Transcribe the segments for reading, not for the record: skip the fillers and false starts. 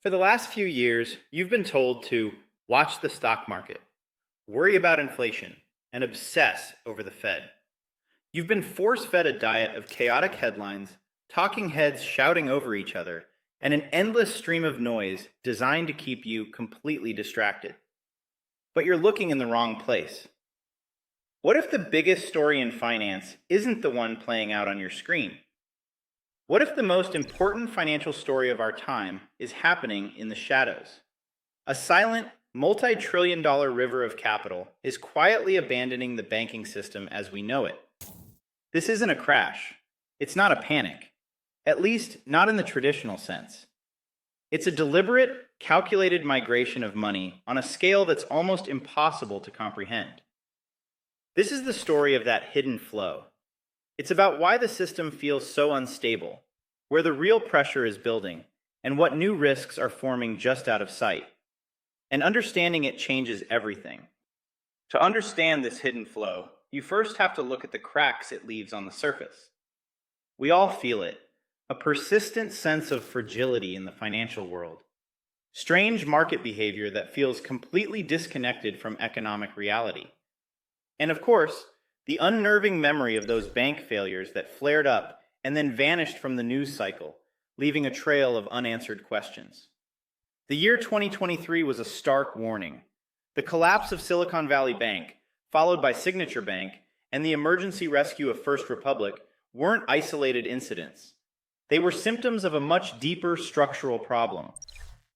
For the last few years, you've been told to watch the stock market, worry about inflation, and obsess over the Fed. You've been force fed a diet of chaotic headlines, talking heads shouting over each other, and an endless stream of noise designed to keep you completely distracted. But you're looking in the wrong place. What if the biggest story in finance isn't the one playing out on your screen? What if the most important financial story of our time is happening in the shadows? A silent, multi trillion-dollar river of capital is quietly abandoning the banking system as we know it. This isn't a crash. It's not a panic. At least, not in the traditional sense. It's a deliberate, calculated migration of money on a scale that's almost impossible to comprehend. This is the story of that hidden flow. It's about why the system feels so unstable, where the real pressure is building, and what new risks are forming just out of sight. And understanding it changes everything. To understand this hidden flow, you first have to look at the cracks it leaves on the surface. We all feel it, a persistent sense of fragility in the financial world. Strange market behavior that feels completely disconnected from economic reality. And of course, the unnerving memory of those bank failures that flared up and then vanished from the news cycle, leaving a trail of unanswered questions. The year 2023 was a stark warning. The collapse of Silicon Valley Bank, followed by Signature Bank, and the emergency rescue of First Republic weren't isolated incidents. They were symptoms of a much deeper structural problem.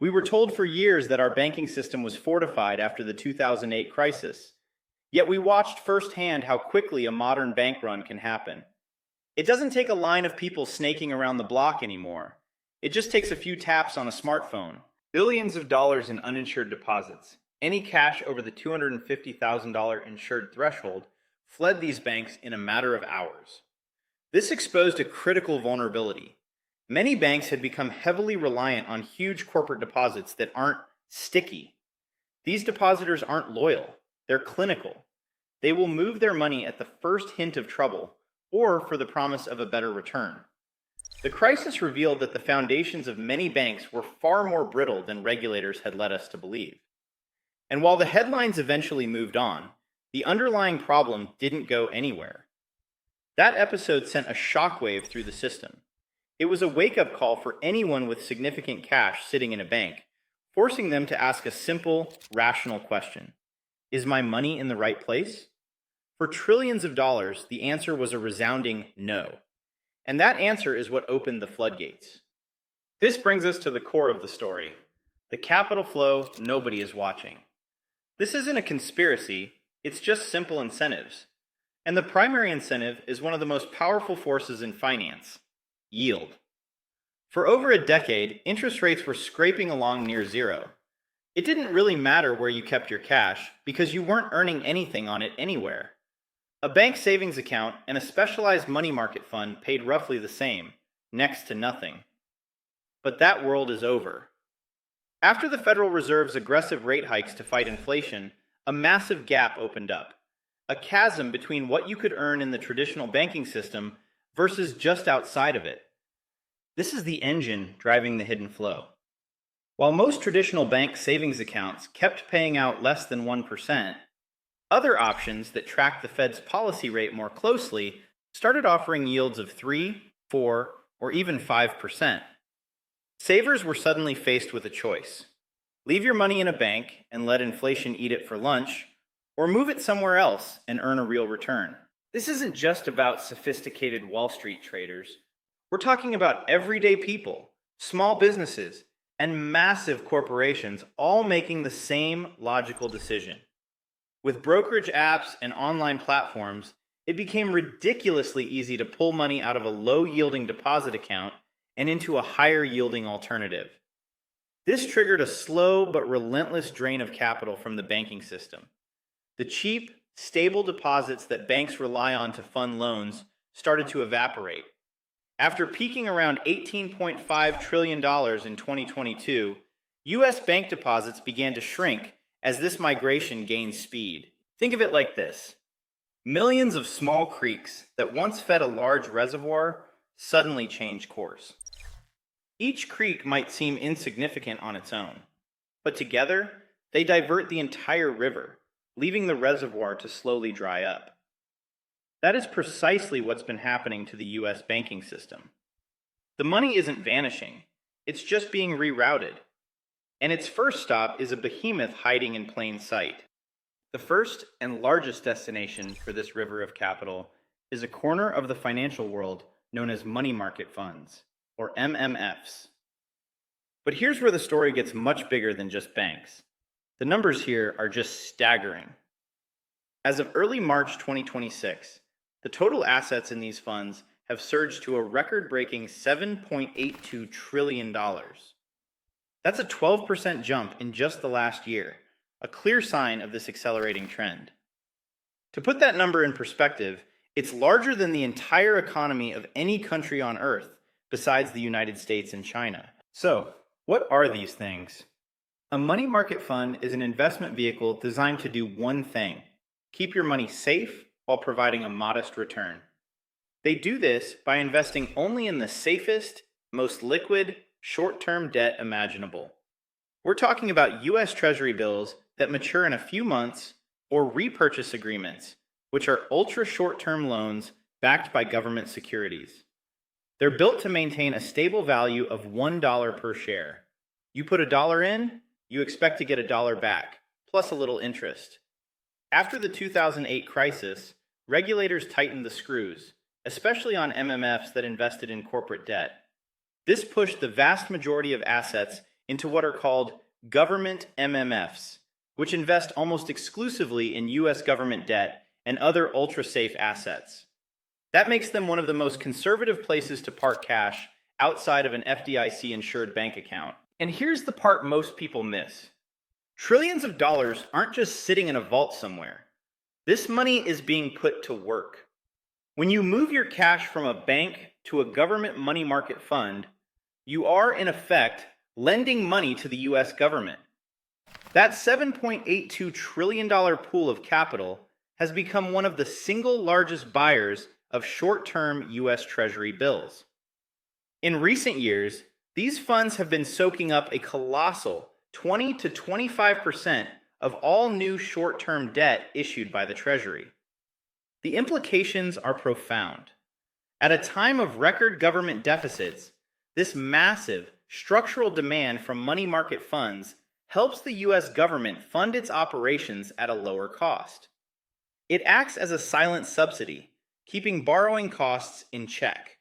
We were told for years that our banking system was fortified after the 2008 crisis. Yet we watched firsthand how quickly a modern bank run can happen. It doesn't take a line of people snaking around the block anymore. It just takes a few taps on a smartphone. Billions of dollars in uninsured deposits, any cash over the $250,000 insured threshold, fled these banks in a matter of hours. This exposed a critical vulnerability. Many banks had become heavily reliant on huge corporate deposits that aren't sticky. These depositors aren't loyal. They're clinical. They will move their money at the first hint of trouble or for the promise of a better return. The crisis revealed that the foundations of many banks were far more brittle than regulators had led us to believe. And while the headlines eventually moved on, the underlying problem didn't go anywhere. That episode sent a shockwave through the system. It was a wake-up call for anyone with significant cash sitting in a bank, forcing them to ask a simple, rational question. Is my money in the right place? For trillions of dollars, the answer was a resounding no. And that answer is what opened the floodgates. This brings us to the core of the story. The capital flow nobody is watching. This isn't a conspiracy, it's just simple incentives. And the primary incentive is one of the most powerful forces in finance: yield. For over a decade, interest rates were scraping along near zero. It didn't really matter where you kept your cash because you weren't earning anything on it anywhere. A bank savings account and a specialized money market fund paid roughly the same, next to nothing. But that world is over. After the Federal Reserve's aggressive rate hikes to fight inflation, a massive gap opened up. A chasm between what you could earn in the traditional banking system versus just outside of it. This is the engine driving the hidden flow. While most traditional bank savings accounts kept paying out less than 1%, other options that tracked the Fed's policy rate more closely started offering yields of 3, 4, or even 5%. Savers were suddenly faced with a choice. Leave your money in a bank and let inflation eat it for lunch, or move it somewhere else and earn a real return. This isn't just about sophisticated Wall Street traders. We're talking about everyday people, small businesses, and massive corporations all making the same logical decision. With brokerage apps and online platforms, it became ridiculously easy to pull money out of a low-yielding deposit account and into a higher-yielding alternative. This triggered a slow but relentless drain of capital from the banking system. The cheap, stable deposits that banks rely on to fund loans started to evaporate. After peaking around $18.5 trillion in 2022, U.S. bank deposits began to shrink as this migration gained speed. Think of it like this. Millions of small creeks that once fed a large reservoir suddenly changed course. Each creek might seem insignificant on its own, but together they divert the entire river, leaving the reservoir to slowly dry up. That is precisely what's been happening to the US banking system. The money isn't vanishing, it's just being rerouted. And its first stop is a behemoth hiding in plain sight. The first and largest destination for this river of capital is a corner of the financial world known as money market funds, or MMFs. But here's where the story gets much bigger than just banks. The numbers here are just staggering. As of early March 2026, the total assets in these funds have surged to a record-breaking $7.82 trillion. That's a 12% jump in just the last year, a clear sign of this accelerating trend. To put that number in perspective, it's larger than the entire economy of any country on Earth besides the United States and China. So, what are these things? A money market fund is an investment vehicle designed to do one thing: keep your money safe while providing a modest return. They do this by investing only in the safest, most liquid, short-term debt imaginable. We're talking about US Treasury bills that mature in a few months, or repurchase agreements, which are ultra short-term loans backed by government securities. They're built to maintain a stable value of $1 per share. You put $1 in, you expect to get $1 back, plus a little interest. After the 2008 crisis, regulators tightened the screws, especially on MMFs that invested in corporate debt. This pushed the vast majority of assets into what are called government MMFs, which invest almost exclusively in US government debt and other ultra-safe assets. That makes them one of the most conservative places to park cash outside of an FDIC-insured bank account. And here's the part most people miss. Trillions of dollars aren't just sitting in a vault somewhere. This money is being put to work. When you move your cash from a bank to a government money market fund, you are, in effect, lending money to the US government. That $7.82 trillion pool of capital has become one of the single largest buyers of short-term US Treasury bills. In recent years, these funds have been soaking up a colossal 20 to 25% of all new short-term debt issued by the Treasury. The implications are profound. At a time of record government deficits, this massive structural demand from money market funds helps the US government fund its operations at a lower cost. It acts as a silent subsidy, keeping borrowing costs in check.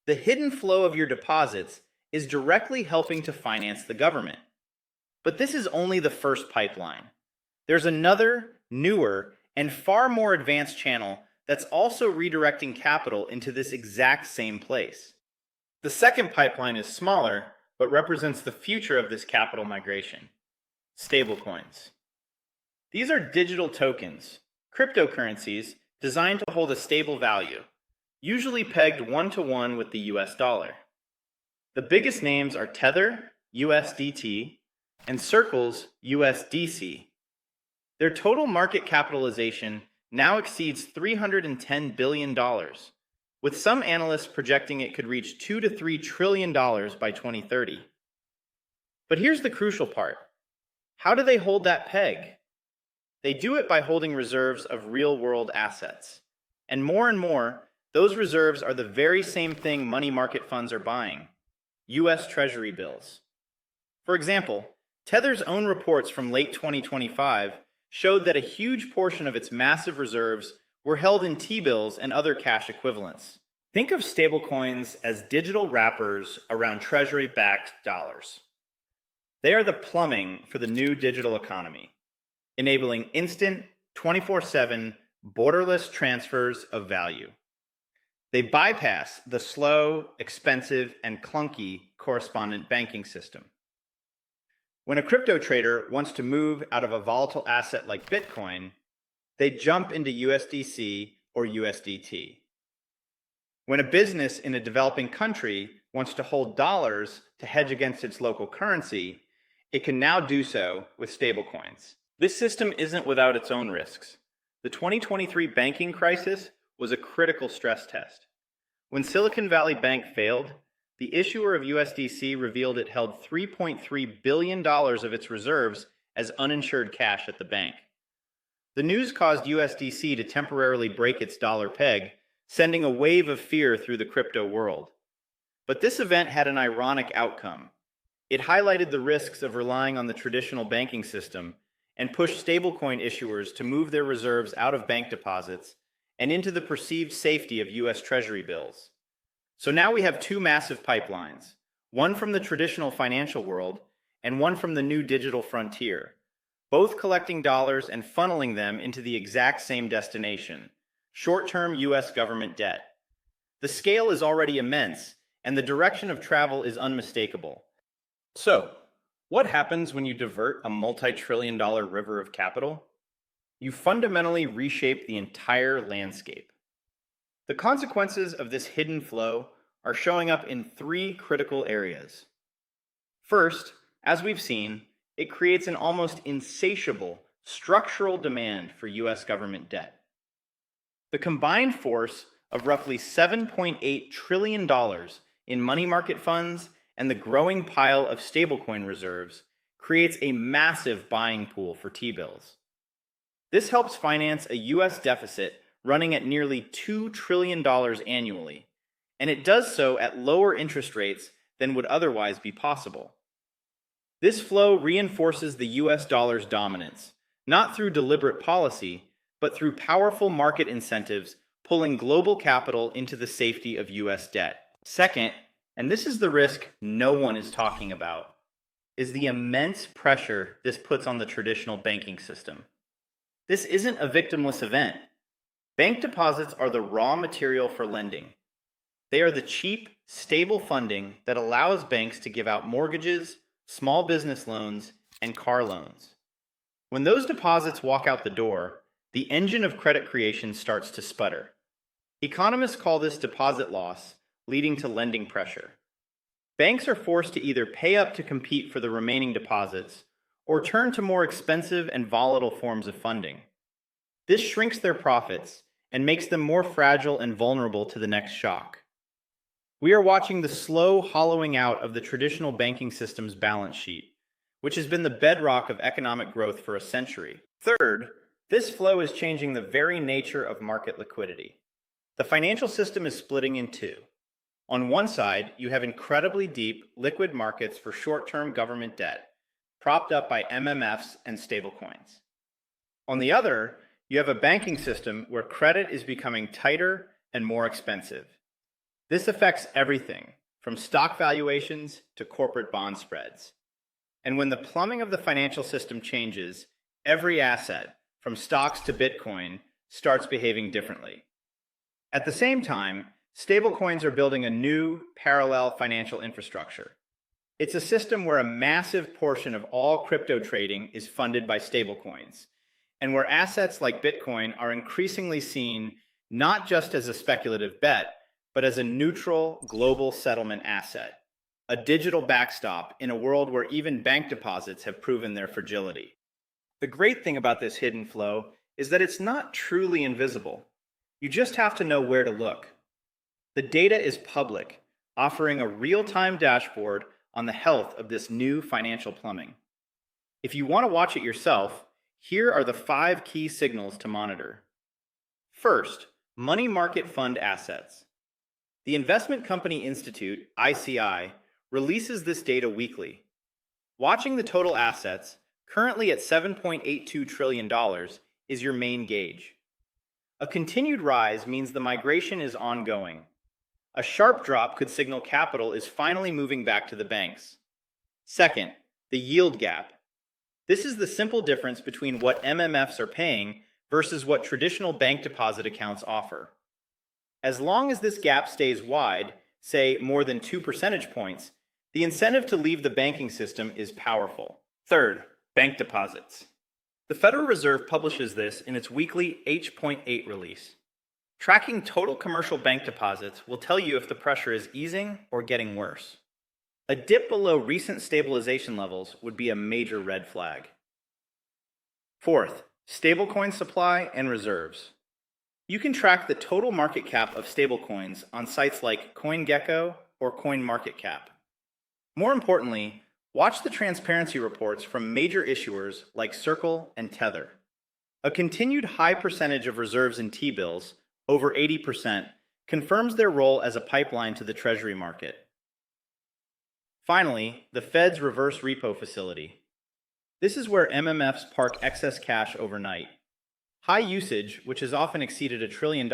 The hidden flow of your deposits is directly helping to finance the government. But this is only the first pipeline. There's another, newer, and far more advanced channel that's also redirecting capital into this exact same place. The second pipeline is smaller, but represents the future of this capital migration: stablecoins. These are digital tokens, cryptocurrencies designed to hold a stable value, usually pegged 1-to-1 with the US dollar. The biggest names are Tether, USDT, and Circle's USDC. Their total market capitalization now exceeds $310 billion, with some analysts projecting it could reach $2 to $3 trillion by 2030. But here's the crucial part. How do they hold that peg? They do it by holding reserves of real-world assets. And more, those reserves are the very same thing money market funds are buying: US Treasury bills. For example, Tether's own reports from late 2025 showed that a huge portion of its massive reserves were held in T-bills and other cash equivalents. Think of stablecoins as digital wrappers around Treasury-backed dollars. They are the plumbing for the new digital economy, enabling instant, 24/7, borderless transfers of value. They bypass the slow, expensive, and clunky correspondent banking system. When a crypto trader wants to move out of a volatile asset like Bitcoin, they jump into USDC or USDT. When a business in a developing country wants to hold dollars to hedge against its local currency, it can now do so with stablecoins. This system isn't without its own risks. The 2023 banking crisis was a critical stress test. When Silicon Valley Bank failed, the issuer of USDC revealed it held $3.3 billion of its reserves as uninsured cash at the bank. The news caused USDC to temporarily break its dollar peg, sending a wave of fear through the crypto world. But this event had an ironic outcome. It highlighted the risks of relying on the traditional banking system and pushed stablecoin issuers to move their reserves out of bank deposits and into the perceived safety of US Treasury bills. So now we have two massive pipelines, one from the traditional financial world and one from the new digital frontier, both collecting dollars and funneling them into the exact same destination, short-term US government debt. The scale is already immense, and the direction of travel is unmistakable. So, what happens when you divert a multi-trillion-dollar river of capital? You fundamentally reshape the entire landscape. The consequences of this hidden flow are showing up in three critical areas. First, as we've seen, it creates an almost insatiable structural demand for US government debt. The combined force of roughly $7.8 trillion in money market funds and the growing pile of stablecoin reserves creates a massive buying pool for T-bills. This helps finance a US deficit running at nearly $2 trillion annually, and it does so at lower interest rates than would otherwise be possible. This flow reinforces the US dollar's dominance, not through deliberate policy, but through powerful market incentives pulling global capital into the safety of US debt. Second, and this is the risk no one is talking about, is the immense pressure this puts on the traditional banking system. This isn't a victimless event. Bank deposits are the raw material for lending. They are the cheap, stable funding that allows banks to give out mortgages, small business loans, and car loans. When those deposits walk out the door, the engine of credit creation starts to sputter. Economists call this deposit loss, leading to lending pressure. Banks are forced to either pay up to compete for the remaining deposits or turn to more expensive and volatile forms of funding. This shrinks their profits and makes them more fragile and vulnerable to the next shock. We are watching the slow hollowing out of the traditional banking system's balance sheet, which has been the bedrock of economic growth for a century. Third, this flow is changing the very nature of market liquidity. The financial system is splitting in two. On one side, you have incredibly deep, liquid markets for short-term government debt, propped up by MMFs and stablecoins. On the other, you have a banking system where credit is becoming tighter and more expensive. This affects everything, from stock valuations to corporate bond spreads. And when the plumbing of the financial system changes, every asset, from stocks to Bitcoin, starts behaving differently. At the same time, stablecoins are building a new, parallel financial infrastructure. It's a system where a massive portion of all crypto trading is funded by stablecoins, and where assets like Bitcoin are increasingly seen not just as a speculative bet, but as a neutral global settlement asset, a digital backstop in a world where even bank deposits have proven their fragility. The great thing about this hidden flow is that it's not truly invisible. You just have to know where to look. The data is public, offering a real-time dashboard on the health of this new financial plumbing. If you want to watch it yourself, here are the 5 key signals to monitor. First, money market fund assets. The Investment Company Institute, ICI, releases this data weekly. Watching the total assets, currently at $7.82 trillion, is your main gauge. A continued rise means the migration is ongoing. A sharp drop could signal capital is finally moving back to the banks. Second, the yield gap. This is the simple difference between what MMFs are paying versus what traditional bank deposit accounts offer. As long as this gap stays wide, say more than 2 percentage points, the incentive to leave the banking system is powerful. Third, bank deposits. The Federal Reserve publishes this in its weekly H.8 release. Tracking total commercial bank deposits will tell you if the pressure is easing or getting worse. A dip below recent stabilization levels would be a major red flag. Fourth, stablecoin supply and reserves. You can track the total market cap of stablecoins on sites like CoinGecko or coin market cap. More importantly, watch the transparency reports from major issuers like Circle and Tether. A continued high percentage of reserves in T-bills, over 80%, confirms their role as a pipeline to the Treasury market. Finally, the Fed's reverse repo facility. This is where MMFs park excess cash overnight. High usage, which has often exceeded $1 trillion,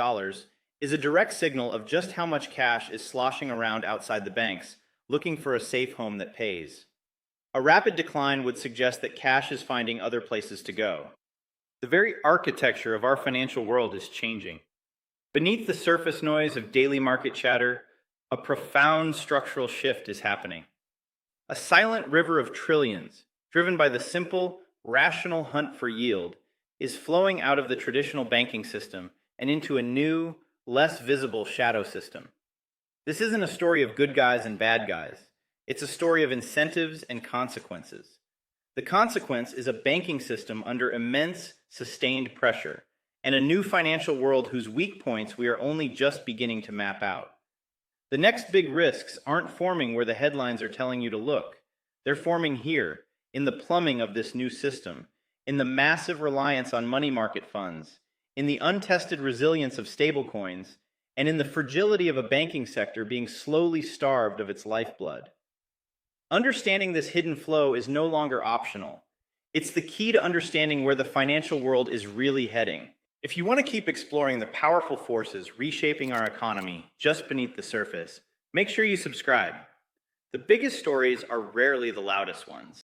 is a direct signal of just how much cash is sloshing around outside the banks, looking for a safe home that pays. A rapid decline would suggest that cash is finding other places to go. The very architecture of our financial world is changing. Beneath the surface noise of daily market chatter, a profound structural shift is happening. A silent river of trillions, driven by the simple, rational hunt for yield, is flowing out of the traditional banking system and into a new, less visible shadow system. This isn't a story of good guys and bad guys. It's a story of incentives and consequences. The consequence is a banking system under immense, sustained pressure, and a new financial world whose weak points we are only just beginning to map out. The next big risks aren't forming where the headlines are telling you to look. They're forming here, in the plumbing of this new system, in the massive reliance on money market funds, in the untested resilience of stablecoins, and in the fragility of a banking sector being slowly starved of its lifeblood. Understanding this hidden flow is no longer optional. It's the key to understanding where the financial world is really heading. If you want to keep exploring the powerful forces reshaping our economy just beneath the surface, make sure you subscribe. The biggest stories are rarely the loudest ones.